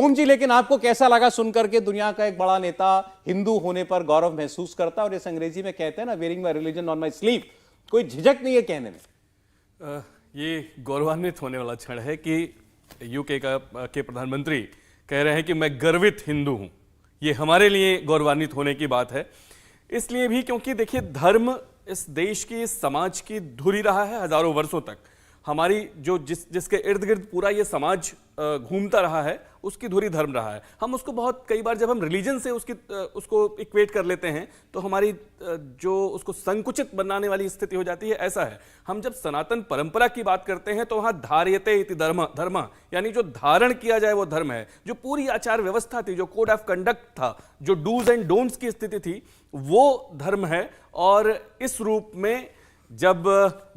ओम जी, लेकिन आपको कैसा लगा सुनकर के दुनिया का एक बड़ा नेता हिंदू होने पर गौरव महसूस करता है? और इस अंग्रेजी में कहते हैं ना, wearing my religion on my sleeve, कोई झिझक नहीं है कहने में। ये गौरवान्वित होने वाला क्षण है कि यूके के प्रधानमंत्री कह रहे हैं कि मैं गर्वित हिंदू हूं। ये हमारे लिए गौरवान्वित होने की बात है, इसलिए भी क्योंकि देखिए, धर्म इस देश की, इस समाज की धुरी रहा है हजारों वर्षों तक। हमारी जो जिसके इर्द गिर्द पूरा ये समाज घूमता रहा है, उसकी धुरी धर्म रहा है। हम उसको बहुत कई बार जब हम रिलीजन से उसको इक्वेट कर लेते हैं तो हमारी जो उसको संकुचित बनाने वाली स्थिति हो जाती है। ऐसा है, हम जब सनातन परंपरा की बात करते हैं तो वहां धार्यते इति धर्म, यानी जो धारण किया जाए वो धर्म है। जो पूरी आचार व्यवस्था थी, जो कोड ऑफ कंडक्ट था, जो डूज एंड डोंट्स की स्थिति थी, वो धर्म है। और इस रूप में जब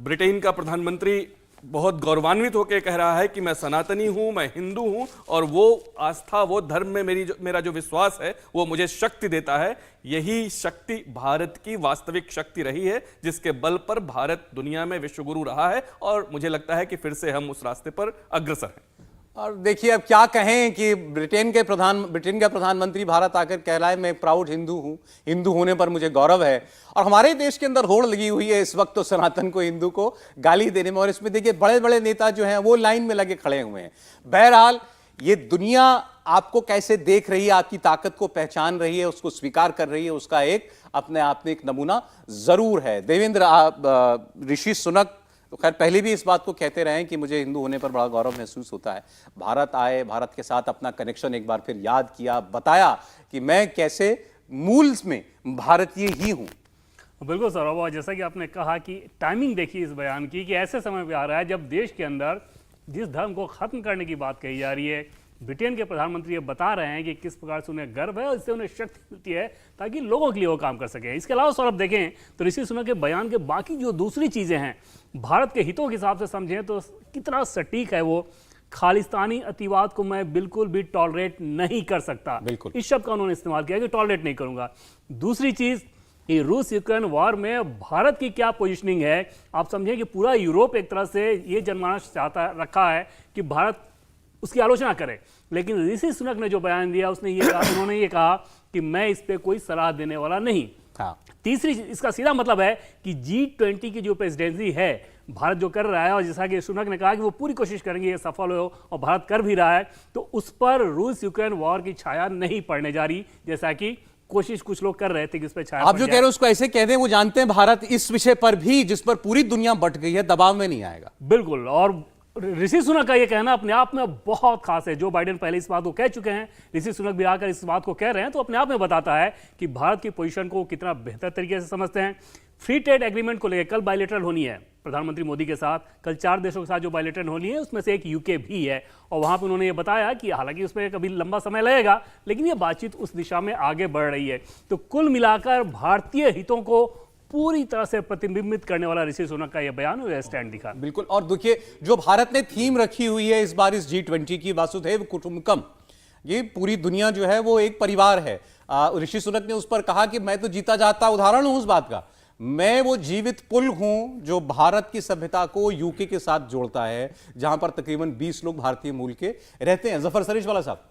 ब्रिटेन का प्रधानमंत्री बहुत गौरवान्वित होकर कह रहा है कि मैं सनातनी हूं, मैं हिंदू हूं, और वो आस्था, वो धर्म में मेरा जो विश्वास है वो मुझे शक्ति देता है, यही शक्ति भारत की वास्तविक शक्ति रही है, जिसके बल पर भारत दुनिया में विश्वगुरु रहा है। और मुझे लगता है कि फिर से हम उस रास्ते पर अग्रसर हैं। और देखिए, अब क्या कहें कि ब्रिटेन का प्रधानमंत्री भारत आकर कह रहा है मैं प्राउड हिंदू हूं, हिंदू होने पर मुझे गौरव है। और हमारे देश के अंदर होड़ लगी हुई है इस वक्त तो सनातन को, हिंदू को गाली देने में। और इसमें देखिए, बड़े बड़े नेता जो हैं वो लाइन में लगे खड़े हुए हैं। बहरहाल, ये दुनिया आपको कैसे देख रही है, आपकी ताकत को पहचान रही है, उसको स्वीकार कर रही है, उसका एक अपने आप में एक नमूना जरूर है। देवेंद्र, ऋषि सुनक तो खैर पहले भी इस बात को कहते रहे कि मुझे हिंदू होने पर बड़ा गौरव महसूस होता है। भारत आए, भारत के साथ अपना कनेक्शन एक बार फिर याद किया, बताया कि मैं कैसे मूल में भारतीय ही हूं। बिल्कुल सौरभ, और जैसा कि आपने कहा कि टाइमिंग देखिए इस बयान की, कि ऐसे समय पे आ रहा है जब देश के अंदर जिस धर्म को खत्म करने की बात कही जा रही है, ब्रिटेन के प्रधानमंत्री ये बता रहे हैं कि किस प्रकार से उन्हें गर्व है और इससे उन्हें शक्ति मिलती है ताकि लोगों के लिए वो काम कर सकें। इसके अलावा सौरभ देखें तो ऋषि सुनक के बयान के बाकी जो दूसरी चीज़ें हैं, भारत के हितों के हिसाब से समझें तो कितना सटीक है वो। खालिस्तानी अतिवाद को मैं बिल्कुल भी टॉलरेट नहीं कर सकता, बिल्कुल इस शब्द का उन्होंने इस्तेमाल किया कि टॉलरेट नहीं करूंगा। दूसरी चीज़, ये रूस यूक्रेन वॉर में भारत की क्या पोजीशनिंग है। आप समझें कि पूरा यूरोप एक तरह से ये जनमानस चाहता रखा है कि भारत उसकी आलोचना करे, लेकिन ऋषि सुनक ने जो बयान दिया उसने ये कहा, उन्होंने ये कहा कि मैं इस पे कोई सलाह देने वाला नहीं। हाँ। तीसरी, इसका सीधा मतलब है कि G20 की जो प्रेसिडेंसी है भारत जो कर रहा है, और जैसा कि सुनक ने कहा कि वो पूरी कोशिश करेंगे ये सफल हो, और भारत कर भी रहा है, तो उस पर रूस यूक्रेन वॉर की छाया नहीं पड़ने जा रही, जैसा कि कोशिश कुछ लोग कर रहे थे कि इस पर छाया। आप जो कह रहे हैं उसको ऐसे कह दें, वो जानते हैं भारत इस विषय पर भी, जिस पर पूरी दुनिया बट गई है, दबाव में नहीं आएगा। बिल्कुल, और ऋषि सुनक का ये कहना अपने आप में बहुत खास है। जो बाइडेन पहले इस बात को कह चुके हैं, ऋषि सुनक भी आकर इस बात को कह रहे हैं, तो अपने आप में बताता है कि भारत की पोजीशन को कितना बेहतर तरीके से समझते हैं। फ्री ट्रेड एग्रीमेंट को लेकर कल बायलेटरल होनी है प्रधानमंत्री मोदी के साथ। कल 4 देशों के साथ जो बायलेटरल होनी है उसमें से एक यूके भी है, और वहां पर उन्होंने ये बताया कि हालांकि उसमें कभी लंबा समय लगेगा, लेकिन ये बातचीत उस दिशा में आगे बढ़ रही है। तो कुल मिलाकर भारतीय हितों को पूरी तरह से प्रतिबिंबित करने वाला ऋषि सुनक का यह बयान और स्टैंड दिखा। बिल्कुल, और देखिए जो भारत ने थीम रखी हुई है इस बार इस G20 की, वासुधैव कुटुंबकम, ये पूरी दुनिया जो है वो एक परिवार है। ऋषि सुनक ने उस पर कहा कि मैं तो जीता जाता उदाहरण हूं उस बात का, मैं वो जीवित पुल हूं जो भारत की सभ्यता को यूके के साथ जोड़ता है, जहां पर तकरीबन 20 लोग भारतीय मूल के रहते हैं। जफर सरीशवाला साहब।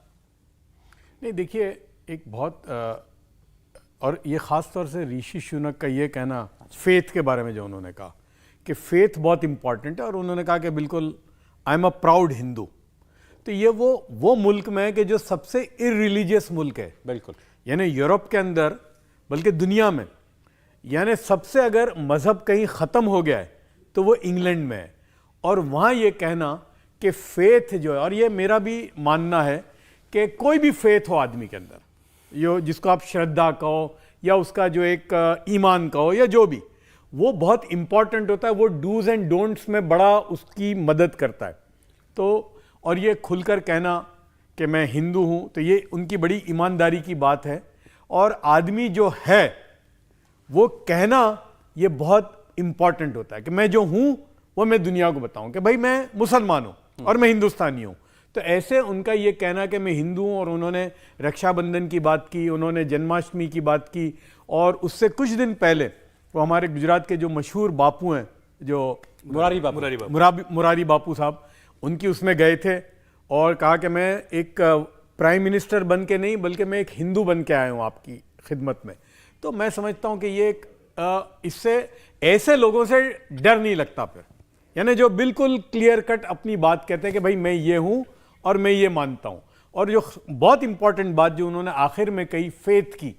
नहीं, देखिए, एक बहुत और ये खास तौर से ऋषि सुनक का ये कहना फेथ के बारे में, जो उन्होंने कहा कि फेथ बहुत इंपॉर्टेंट है, और उन्होंने कहा कि बिल्कुल I am a proud Hindu. तो ये वो मुल्क में कि जो सबसे इररिलीजियस मुल्क है, बिल्कुल, यानी यूरोप के अंदर, बल्कि दुनिया में, यानी सबसे अगर मजहब कहीं ख़त्म हो गया है तो वो इंग्लैंड में है। और वहाँ ये कहना कि फेथ जो है, और ये मेरा भी मानना है कि कोई भी फेथ हो आदमी के अंदर, यो जिसको आप श्रद्धा कहो या उसका जो एक ईमान कहो या जो भी, वो बहुत इंपॉर्टेंट होता है। वो डूज एंड डोंट्स में बड़ा उसकी मदद करता है। तो और ये खुलकर कहना कि मैं हिंदू हूँ, तो ये उनकी बड़ी ईमानदारी की बात है। और आदमी जो है वो कहना ये बहुत इंपॉर्टेंट होता है कि मैं जो हूँ वो मैं दुनिया को बताऊँ कि भाई मैं मुसलमान हूँ और मैं हिंदुस्तानी हूँ। तो ऐसे उनका ये कहना कि मैं हिंदू हूँ, और उन्होंने रक्षाबंधन की बात की, उन्होंने जन्माष्टमी की बात की, और उससे कुछ दिन पहले वो हमारे गुजरात के जो मशहूर बापू हैं, जो मुरारी बापू साहब, उनकी उसमें गए थे और कहा कि मैं एक प्राइम मिनिस्टर बन के नहीं, बल्कि मैं एक हिंदू बन के आया हूँ आपकी खिदमत में। तो मैं समझता हूँ कि ये एक इससे ऐसे लोगों से डर नहीं लगता फिर, यानी जो बिल्कुल क्लियर कट अपनी बात कहते हैं कि भाई मैं ये हूँ और मैं ये मानता हूँ। और जो बहुत इंपॉर्टेंट बात जो उन्होंने आखिर में कही फेथ की,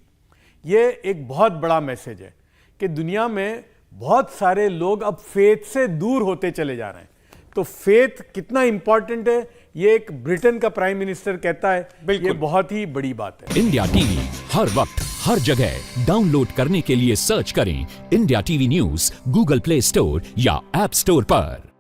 ये एक बहुत बड़ा मैसेज है कि दुनिया में बहुत सारे लोग अब फेथ से दूर होते चले जा रहे हैं। तो फेथ कितना इंपॉर्टेंट है, ये एक ब्रिटेन का प्राइम मिनिस्टर कहता है, ये बहुत ही बड़ी बात है। इंडिया टीवी हर वक्त हर जगह डाउनलोड करने के लिए सर्च करें India TV news Google play store या ऐप स्टोर पर।